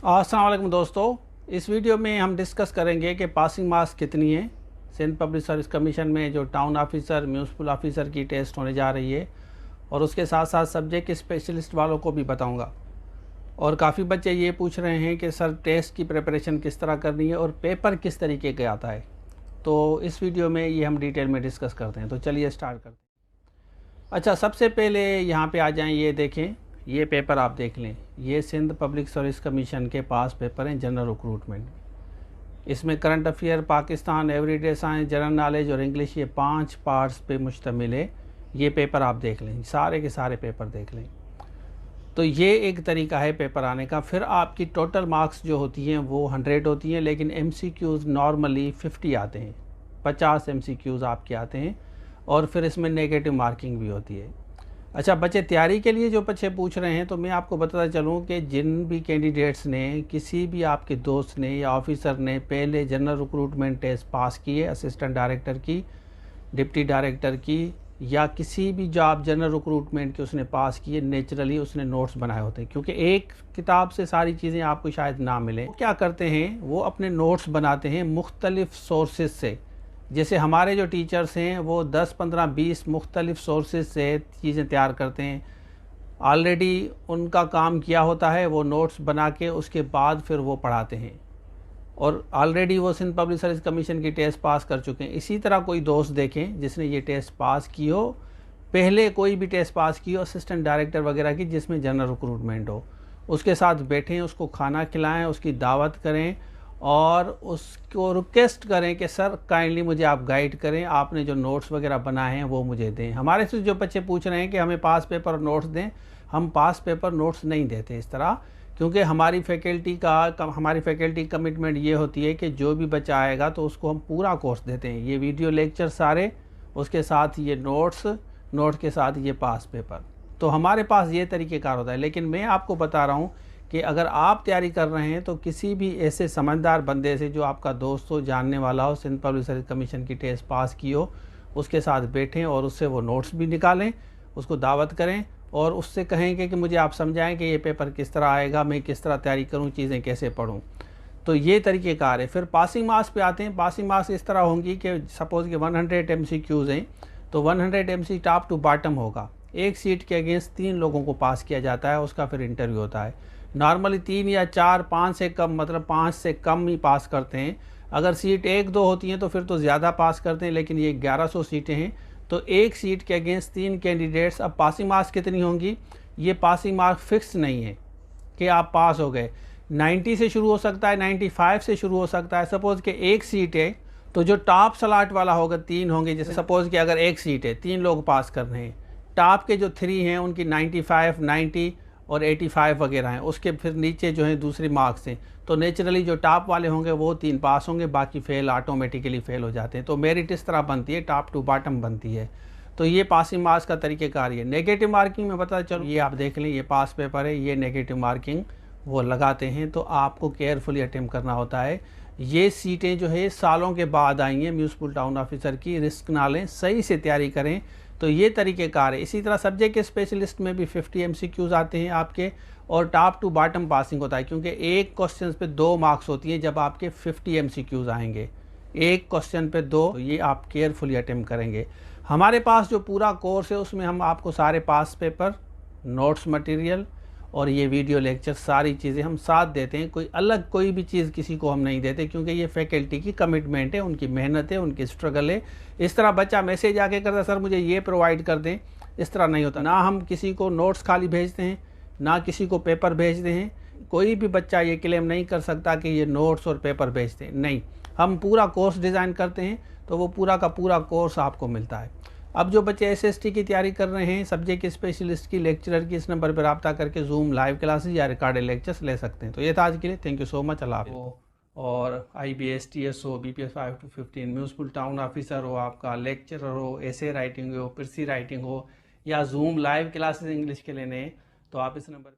अस्सलाम वालेकुम दोस्तों, इस वीडियो में हम डिस्कस करेंगे कि पासिंग मार्क्स कितनी है। सिंध पब्लिक सर्विस कमीशन में जो टाउन ऑफिसर म्यूनसिपल ऑफिसर की टेस्ट होने जा रही है और उसके साथ साथ सब्जेक्ट स्पेशलिस्ट वालों को भी बताऊंगा। और काफ़ी बच्चे ये पूछ रहे हैं कि सर टेस्ट की प्रिपरेशन किस तरह करनी है और पेपर किस तरीके का आता है, तो इस वीडियो में ये हम डिटेल में डिस्कस करते हैं। तो चलिए स्टार्ट करते हैं। अच्छा, सबसे पहले यहाँ पे आ जाएं, ये देखें, ये पेपर आप देख लें। ये सिंध पब्लिक सर्विस कमीशन के पास पेपर हैं जनरल रिक्रूटमेंट। इसमें current affair, Pakistan, everyday science, general knowledge और इंग्लिश, ये 5 पार्ट्स पे मुश्तमिल है। ये पेपर आप देख लें, सारे के सारे पेपर देख लें। तो ये एक तरीका है पेपर आने का। फिर आपकी टोटल मार्क्स जो होती हैं वो 100 होती हैं, लेकिन MCQs नॉर्मली 50 आते हैं, 50 MCQs आपके आते हैं। और फिर इसमें नेगेटिव मार्किंग भी होती है। अच्छा, बच्चे तैयारी के लिए जो बच्चे पूछ रहे हैं, तो मैं आपको बताता चलूँ कि जिन भी कैंडिडेट्स ने, किसी भी आपके दोस्त ने या ऑफिसर ने पहले जनरल रिक्रूटमेंट टेस्ट पास की है, असिस्टेंट डायरेक्टर की, डिप्टी डायरेक्टर की, या किसी भी जॉब जनरल रिक्रूटमेंट की उसने पास की है, नेचुरली उसने नोट्स बनाए होते हैं, क्योंकि एक किताब से सारी चीज़ें आपको शायद ना मिले। वो क्या करते हैं, वो अपने नोट्स बनाते हैं मुख्तलिफ सोर्सेज से। जैसे हमारे जो टीचर्स हैं वो 10, 15, 20 मुख्तलिफ सोर्सेज से चीज़ें तैयार करते हैं। ऑलरेडी उनका काम किया होता है, वो नोट्स बना के उसके बाद फिर वो पढ़ाते हैं, और ऑलरेडी वो सिंध पब्लिक सर्विस कमीशन की टेस्ट पास कर चुके हैं। इसी तरह कोई दोस्त देखें जिसने ये टेस्ट पास की हो, पहले कोई भी टेस्ट पास की हो, असिस्टेंट डायरेक्टर वगैरह की, जिसमें जनरल रिक्रूटमेंट हो, उसके साथ बैठें, उसको खाना खिलाएं, उसकी दावत करें और उसको रिक्वेस्ट करें कि सर काइंडली मुझे आप गाइड करें, आपने जो नोट्स वगैरह बनाए हैं वो मुझे दें। हमारे से जो बच्चे पूछ रहे हैं कि हमें पास पेपर और नोट्स दें, हम पास पेपर नोट्स नहीं देते इस तरह, क्योंकि हमारी फैकल्टी कमिटमेंट ये होती है कि जो भी बच्चा आएगा तो उसको हम पूरा कोर्स देते हैं। ये वीडियो लेक्चर सारे, उसके साथ ये नोट्स के साथ ये पास पेपर। तो हमारे पास ये तरीक़ेकार होता है। लेकिन मैं आपको बता रहा हूँ कि अगर आप तैयारी कर रहे हैं तो किसी भी ऐसे समझदार बंदे से जो आपका दोस्त हो, जानने वाला हो, सिंध पब्लिक सर्विस कमीशन की टेस्ट पास की हो, उसके साथ बैठें और उससे वो नोट्स भी निकालें, उसको दावत करें और उससे कहेंगे कि मुझे आप समझाएं कि ये पेपर किस तरह आएगा, मैं किस तरह तैयारी करूं, चीज़ें कैसे पढूं। तो ये तरीक़ेकार है। फिर पासिंग मार्क्स पे आते हैं। पासिंग मार्क्स इस तरह होंगी कि सपोज़ कि 100 MCQs हैं, तो 100 MC टॉप टू बॉटम होगा। एक सीट के अगेंस्ट 3 लोगों को पास किया जाता है, उसका फिर इंटरव्यू होता है। नॉर्मली 3 या 4, 5 से कम, मतलब 5 से कम ही पास करते हैं। अगर सीट 1-2 होती हैं तो फिर तो ज़्यादा पास करते हैं, लेकिन ये 1100 सीटें हैं, तो एक सीट के अगेंस्ट 3 कैंडिडेट्स। अब पासिंग मार्क्स कितनी होंगी, ये पासिंग मार्क फिक्स नहीं है कि आप पास हो गए। 90 से शुरू हो सकता है, 95 से शुरू हो सकता है। सपोज़ कि एक सीट है तो जो टॉप स्लॉट वाला होगा 3 होंगे। जैसे सपोज़ कि अगर एक सीट है, 3 लोग पास कर रहे हैं, टॉप के जो 3 हैं उनकी 95, 90 और 85 वगैरह हैं। उसके फिर नीचे जो है दूसरी मार्क्स हैं, तो नेचुरली जो टॉप वाले होंगे वो 3 पास होंगे, बाकी फेल ऑटोमेटिकली फेल हो जाते हैं। तो मेरिट इस तरह बनती है, टॉप टू बॉटम बनती है। तो ये पासिंग मार्क्स का तरीक़ेकार है। नेगेटिव मार्किंग में पता चलो, ये आप देख लें, ये पास पेपर है, ये नेगेटिव मार्किंग वो लगाते हैं, तो आपको केयरफुली अटेम्प्ट करना होता है। ये सीटें जो है सालों के बाद आई हैं म्यूनसिपल टाउन ऑफिसर की, रिस्क ना लें, सही से तैयारी करें। तो ये तरीक़ेकार है। इसी तरह सब्जेक्ट के स्पेशलिस्ट में भी 50 MCQs आते हैं आपके, और टॉप टू बॉटम पासिंग होता है, क्योंकि एक क्वेश्चन पे 2 मार्क्स होती हैं जब आपके 50 MCQs आएंगे, एक क्वेश्चन पे 2। तो ये आप केयरफुली अटेम्प्ट करेंगे। हमारे पास जो पूरा कोर्स है उसमें हम आपको सारे पास पेपर, नोट्स मटेरियल और ये वीडियो लेक्चर, सारी चीज़ें हम साथ देते हैं। कोई अलग कोई भी चीज़ किसी को हम नहीं देते, क्योंकि ये फैकल्टी की कमिटमेंट है, उनकी मेहनत है, उनकी स्ट्रगल है। इस तरह बच्चा मैसेज आके करता सर मुझे ये प्रोवाइड कर दें, इस तरह नहीं होता। ना हम किसी को नोट्स खाली भेजते हैं, ना किसी को पेपर भेजते हैं। कोई भी बच्चा ये क्लेम नहीं कर सकता कि ये नोट्स और पेपर भेजते हैं, नहीं। हम पूरा कोर्स डिज़ाइन करते हैं, तो वो पूरा का पूरा कोर्स आपको मिलता है। अब जो बच्चे SST की तैयारी कर रहे हैं, सब्जेक्ट स्पेशलिस्ट की, लेक्चरर की, इस नंबर पर रब्ता करके जूम लाइव क्लासेस या रिकॉर्डेड लेक्चर्स ले सकते हैं। तो ये था आज के लिए। Thank you so much. अल्लाह हाफ़िज़। और IBS TS हो, BPS 5 to 15, municipal town officer हो, आपका लेक्चरर हो, एसे राइटिंग हो, पिरसी राइटिंग हो, या जूम लाइव क्लासेस इंग्लिश के लेने हैं, तो आप इस नंबर